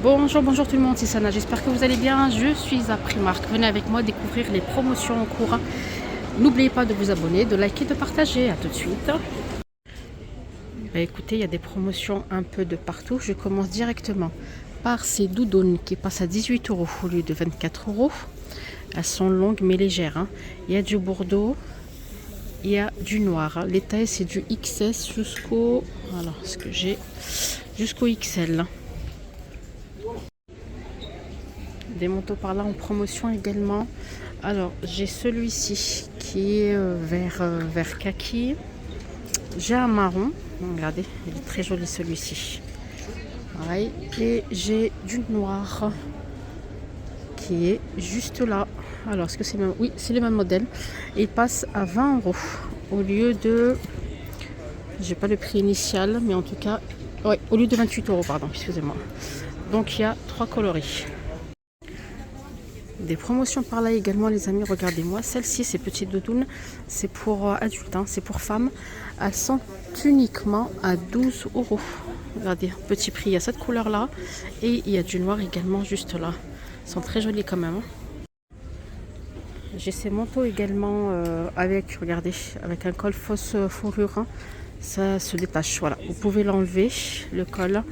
Bonjour tout le monde, c'est Sana, j'espère que vous allez bien. Je suis à Primark, venez avec moi découvrir les promotions en cours. N'oubliez pas de vous abonner, de liker, de partager. À tout de suite. Écoutez, il y a des promotions un peu de partout. Je commence directement par ces doudounes qui passent à 18 € au lieu de 24 €. Elles sont longues mais légères, hein. Il y a du bordeaux, il y a du noir. Les tailles c'est du XS jusqu'au... Alors, ce que j'ai jusqu'au XL. Des manteaux par là en promotion également. Alors j'ai celui-ci qui est vert kaki. J'ai un marron, regardez, il est très joli celui-ci. Pareil. Et j'ai du noir qui est juste là. Alors est-ce que c'est le même? Oui, c'est le même modèle. Il passe à 20 € au lieu de... J'ai pas le prix initial, mais en tout cas, ouais, au lieu de 28 €, pardon, excusez-moi. Donc il y a 3 coloris. Des promotions par là également les amis, regardez-moi, celle-ci, ces petites doudounes, c'est pour adultes, hein, c'est pour femmes. Elles sont uniquement à 12 €. Regardez, petit prix, il y a cette couleur là et il y a du noir également juste là. Ils sont très jolis quand même, hein. J'ai ces manteaux également avec, regardez, avec un col fausse fourrure, hein. Ça se détache, voilà, vous pouvez l'enlever, le col.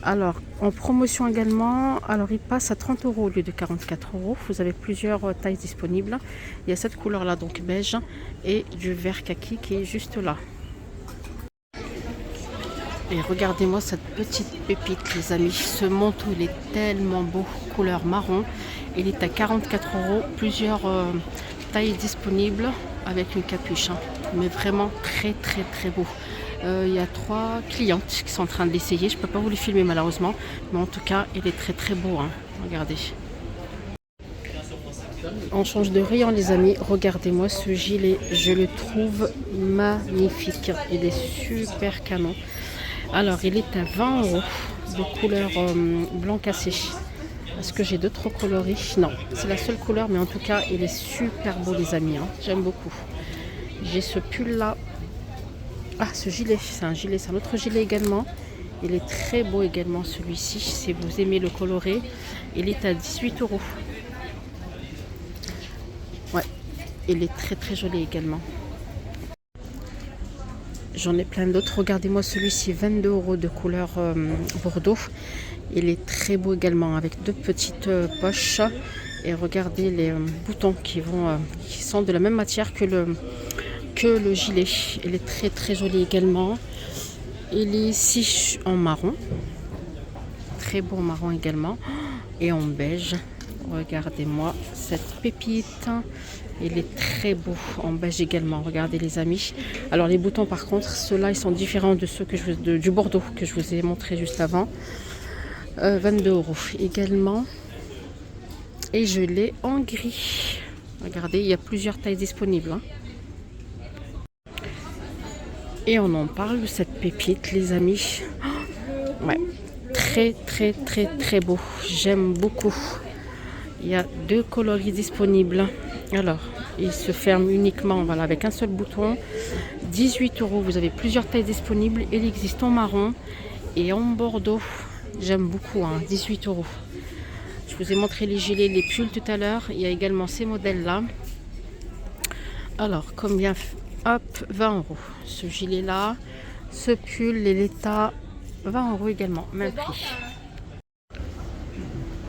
Alors en promotion également, alors il passe à 30 € au lieu de 44 €. Vous avez plusieurs tailles disponibles. Il y a cette couleur là, donc beige, et du vert kaki qui est juste là. Et regardez-moi cette petite pépite les amis, ce manteau il est tellement beau, couleur marron. Il est à 44 €, plusieurs tailles disponibles avec une capuche, hein. Mais vraiment très beau. Il y a 3 clientes qui sont en train de l'essayer. Je ne peux pas vous les filmer malheureusement, mais en tout cas il est très beau, hein. Regardez. On change de rayon les amis, regardez-moi ce gilet, je le trouve magnifique, il est super canon. Alors il est à 20 € de couleur blanc cassé. Est-ce que j'ai d'autres coloris? Non, c'est la seule couleur, mais en tout cas il est super beau les amis, hein. J'aime beaucoup. J'ai ce pull là. Ah, ce gilet, c'est un gilet, c'est un autre gilet également. Il est très beau également celui-ci, si vous aimez le coloré. Il est à 18 €. Ouais, il est très joli également. J'en ai plein d'autres. Regardez-moi celui-ci, 22 € de couleur bordeaux. Il est très beau également avec deux petites poches. Et regardez les boutons qui sont de la même matière que le gilet. Il est très joli également. Il est ici en marron. Très beau marron également. Et en beige. Regardez-moi cette pépite. Il est très beau en beige également. Regardez les amis. Alors les boutons par contre, ceux-là ils sont différents de ceux du bordeaux que je vous ai montré juste avant. 22 € également. Et je l'ai en gris. Regardez, il y a plusieurs tailles disponibles, hein. Et on en parle de cette pépite les amis. Ouais, très beau. J'aime beaucoup. Il y a 2 coloris disponibles. Alors, il se ferme uniquement, voilà, avec un seul bouton. 18 €. Vous avez plusieurs tailles disponibles. Il existe en marron et en bordeaux. J'aime beaucoup, hein, 18 €. Je vous ai montré les gilets, les pulls tout à l'heure. Il y a également ces modèles-là. Alors, combien? Hop, 20 €. Ce gilet-là, ce pull, les l'état, 20 € également, même prix.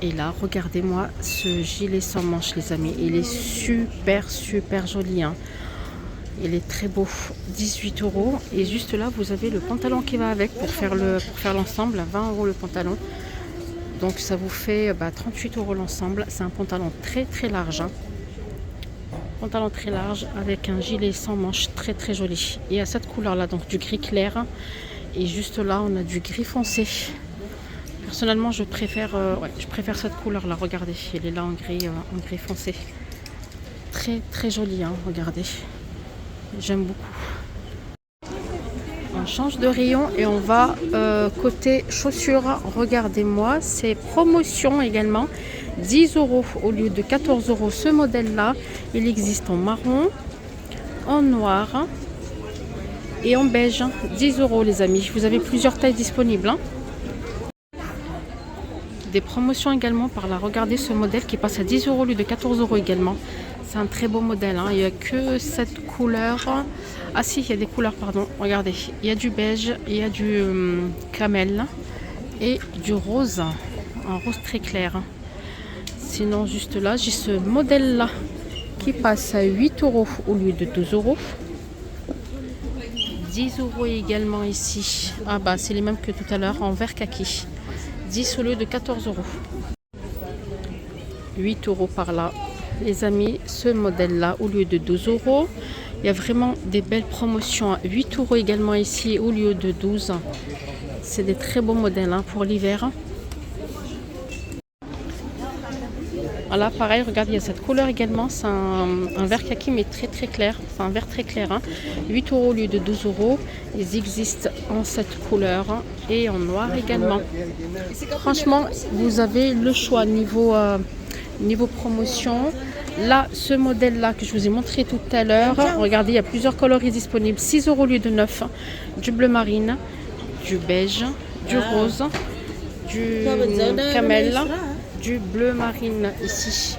Et là, regardez-moi ce gilet sans manches, les amis. Il est super joli, hein. Il est très beau, 18 €. Et juste là, vous avez le pantalon qui va avec pour faire l'ensemble, 20 € le pantalon. Donc ça vous fait 38 € l'ensemble. C'est un pantalon très large, hein. Pantalon très large avec un gilet sans manches très joli. Et à cette couleur là, donc du gris clair. Et juste là, on a du gris foncé. Personnellement, je préfère cette couleur là. Regardez, elle est là en gris foncé. Très joli, hein. Regardez, j'aime beaucoup. On change de rayon et on va côté chaussures. Regardez-moi, c'est promotion également. 10 € au lieu de 14 € ce modèle là. Il existe en marron, en noir et en beige. 10 € les amis. Vous avez plusieurs tailles disponibles, hein. des promotions également par là. Regardez ce modèle qui passe à 10 euros au lieu de 14 euros également. C'est un très beau modèle, hein. Il n'y a que cette couleur. Ah si, il y a des couleurs, pardon. Regardez, il y a du beige, il y a du camel et du rose. Un rose très clair. Sinon, juste là, j'ai ce modèle-là qui passe à 8 euros au lieu de 12 euros. 10 euros également ici. Ah bah, c'est les mêmes que tout à l'heure en vert kaki. 10 au lieu de 14 euros. 8 euros par là. Les amis, ce modèle-là au lieu de 12 euros. Il y a vraiment des belles promotions. 8 euros également ici au lieu de 12. C'est des très beaux modèles, hein, pour l'hiver. Voilà, pareil, regardez, il y a cette couleur également. C'est un vert kaki, mais très très clair. C'est un vert très clair, hein. 8 euros au lieu de 12 euros. Ils existent en cette couleur, hein, et en noir également. Franchement, vous avez le choix niveau promotion. Là, ce modèle-là que je vous ai montré tout à l'heure, regardez, il y a plusieurs coloris disponibles. 6 euros au lieu de 9. Du bleu marine, du beige, du rose, du camel, du bleu marine ici.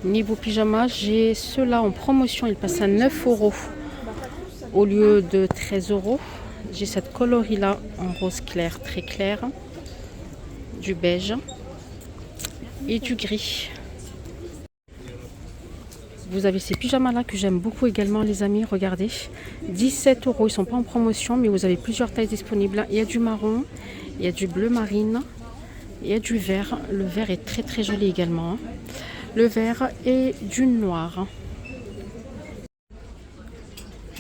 Niveau pyjama, j'ai ceux-là en promotion. Ils passent à 9 euros au lieu de 13 euros. J'ai cette coloris-là en rose clair, très clair, du beige et du gris. Vous avez ces pyjamas là que j'aime beaucoup également, les amis. Regardez, 17 euros. Ils sont pas en promotion, mais vous avez plusieurs tailles disponibles. Il y a du marron, il y a du bleu marine, il y a du vert. Le vert est très très joli également, hein. Le vert et du noir.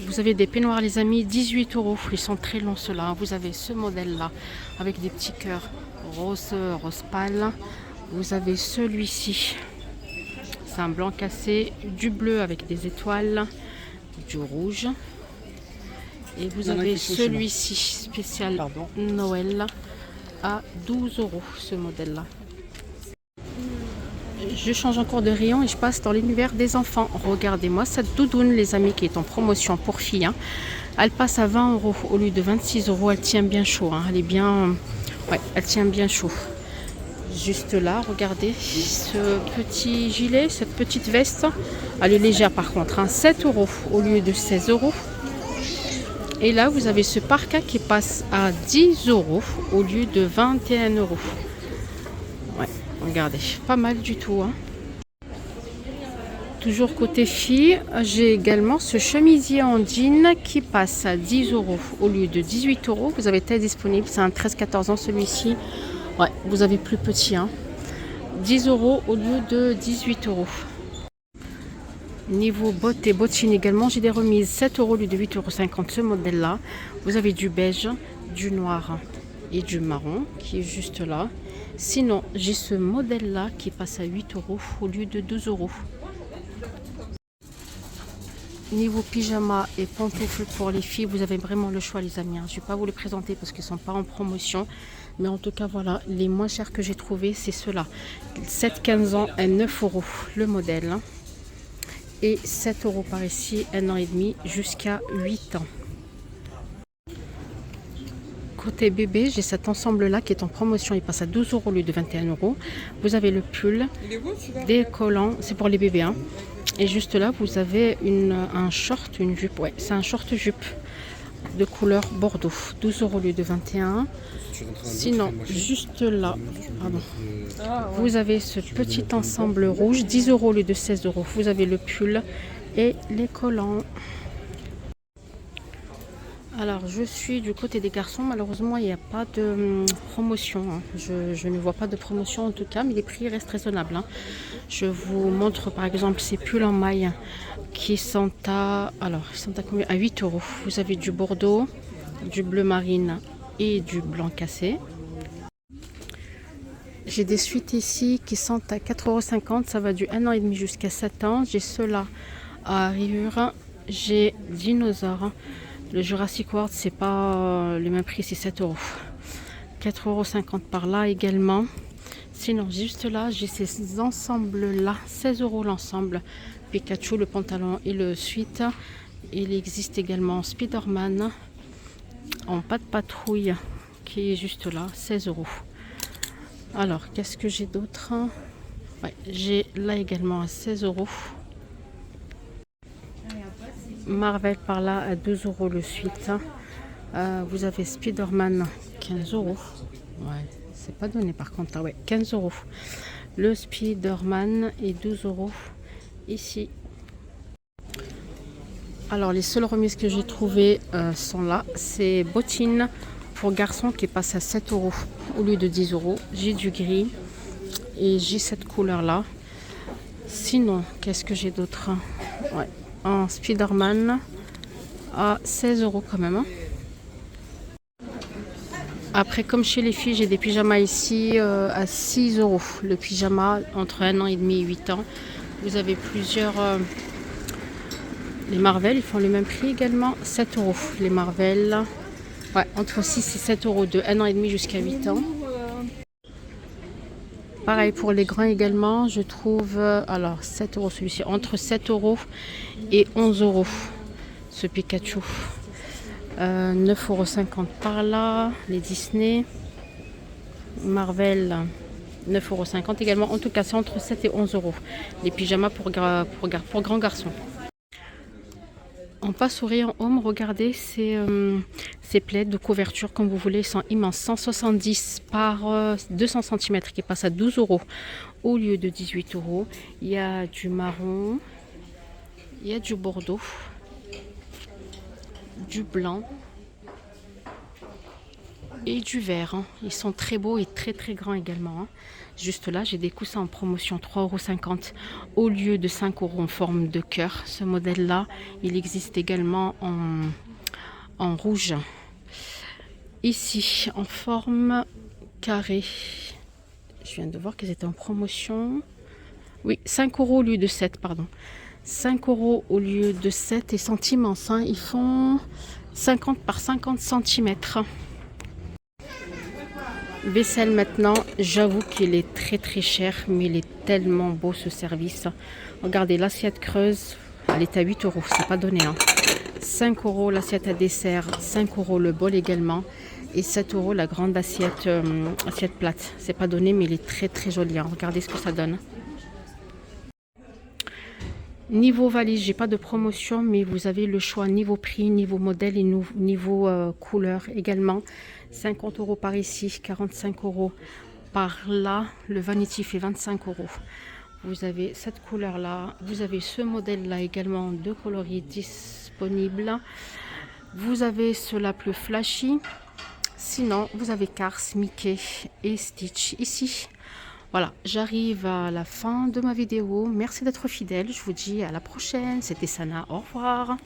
Vous avez des peignoirs, les amis, 18 euros. Ils sont très longs ceux-là. Vous avez ce modèle là avec des petits cœurs rose pâle. Vous avez celui-ci, c'est un blanc cassé, du bleu avec des étoiles, du rouge. Et vous avez celui-ci spécial Noël à 12 euros, ce modèle-là. Je change encore de rayon et je passe dans l'univers des enfants. Regardez-moi cette doudoune, les amis, qui est en promotion pour filles, hein. Elle passe à 20 euros au lieu de 26 euros. Elle tient bien chaud, hein. Elle est bien... Ouais, elle tient bien chaud. Juste là, regardez ce petit gilet, cette petite veste. Elle est légère par contre, hein. 7 euros au lieu de 16 euros. Et là, vous avez ce parka qui passe à 10 euros au lieu de 21 euros. Ouais, regardez, pas mal du tout, hein. Toujours côté filles, j'ai également ce chemisier en jean qui passe à 10 euros au lieu de 18 euros. Vous avez taille disponible, c'est un 13-14 ans celui-ci. Ouais, vous avez plus petit, hein. 10 euros au lieu de 18 euros. Niveau bottes et bottines également, j'ai des remises 7 euros au lieu de 8,50 euros. Ce modèle-là, vous avez du beige, du noir et du marron qui est juste là. Sinon, j'ai ce modèle-là qui passe à 8 euros au lieu de 12 euros. Niveau pyjama et pantoufles pour les filles, vous avez vraiment le choix, les amis, hein. Je ne vais pas vous les présenter parce qu'ils ne sont pas en promotion. Mais en tout cas, voilà, les moins chers que j'ai trouvé, c'est ceux-là. 7-15 ans à 9 euros le modèle, hein. Et 7 euros par ici, 1 an et demi jusqu'à 8 ans. Côté bébé, j'ai cet ensemble-là qui est en promotion. Il passe à 12 euros au lieu de 21 euros. Vous avez le pull, des collants, c'est pour les bébés, hein. Et juste là, vous avez un short, une jupe. Ouais, c'est un short jupe de couleur bordeaux. 12 euros au lieu de 21. Sinon, juste là, pardon, vous avez ce petit ensemble rouge, 10 euros au lieu de 16 euros. Vous avez le pull et les collants. Alors, je suis du côté des garçons. Malheureusement, il n'y a pas de promotion, hein. Je ne vois pas de promotion en tout cas, mais les prix restent raisonnables, hein. Je vous montre par exemple ces pulls en maille qui sont à... Alors, ils sont à combien? À 8 euros. Vous avez du bordeaux, du bleu marine et du blanc cassé. J'ai des suites ici qui sont à 4,50 €. Ça va du 1 an et demi jusqu'à 7 ans. J'ai ceux-là à rayures. J'ai dinosaure. Le Jurassic World, c'est pas le même prix, c'est 7 euros. 4,50 € par là également. Sinon, juste là, j'ai ces ensembles-là. 16 euros l'ensemble. Pikachu, le pantalon et le suite. Il existe également Spider-Man en pâte patrouille qui est juste là, 16 euros. Alors, qu'est-ce que j'ai d'autre? Ouais, j'ai là également à 16 euros. Marvel par là à 2 euros le suite. Vous avez Spider-Man 15 euros. Ouais, c'est pas donné par contre. Ah ouais, 15 euros. Le Spider-Man est 12 euros ici. Alors, les seules remises que j'ai trouvées sont là. C'est bottines pour garçons qui passe à 7 euros au lieu de 10 euros. J'ai du gris et j'ai cette couleur là. Sinon, qu'est-ce que j'ai d'autre? Ouais, en Spider-Man à 16 euros quand même. Après, comme chez les filles, j'ai des pyjamas ici à 6 euros. Le pyjama entre 1 an et demi et 8 ans. Vous avez plusieurs... les Marvel, ils font le même prix également. 7 euros. Les Marvel, ouais, entre 6 et 7 euros de 1 an et demi jusqu'à 8 ans. Pareil pour les grands également, je trouve, alors 7 euros celui-ci, entre 7 euros et 11 euros ce Pikachu. 9,50 € par là, les Disney, Marvel, 9,50 € également. En tout cas, c'est entre 7 et 11 euros. Les pyjamas pour grands garçons. On passe au rayon home, regardez ces plaids de couverture comme vous voulez, ils sont immenses, 170 par 200 cm qui passent à 12 euros au lieu de 18 euros. Il y a du marron, il y a du bordeaux, du blanc et du vert. Ils sont très beaux et très grands également. Juste là, j'ai des coussins en promotion 3,50 € au lieu de 5 € en forme de cœur. Ce modèle-là, il existe également en rouge. Ici, en forme carrée. Je viens de voir qu'ils étaient en promotion. Oui, 5 € au lieu de 7, pardon. 5 € au lieu de 7 et centimes. Ils font 50 par 50 cm. Vaisselle maintenant, j'avoue qu'il est très cher, mais il est tellement beau ce service. Regardez l'assiette creuse, elle est à 8 €, c'est pas donné. 5 € l'assiette à dessert, 5 € le bol également, et 7 € la grande assiette, assiette plate. C'est pas donné, mais il est très joli. Regardez ce que ça donne. Niveau valise, j'ai pas de promotion, mais vous avez le choix niveau prix, niveau modèle et niveau couleur également. 50 € par ici, 45 € par là. Le vanity fait 25 €. Vous avez cette couleur là, vous avez ce modèle là également, deux coloris disponibles. Vous avez cela plus flashy. Sinon, vous avez Cars, Mickey et Stitch ici. Voilà, j'arrive à la fin de ma vidéo. Merci d'être fidèle. Je vous dis à la prochaine. C'était Sana. Au revoir.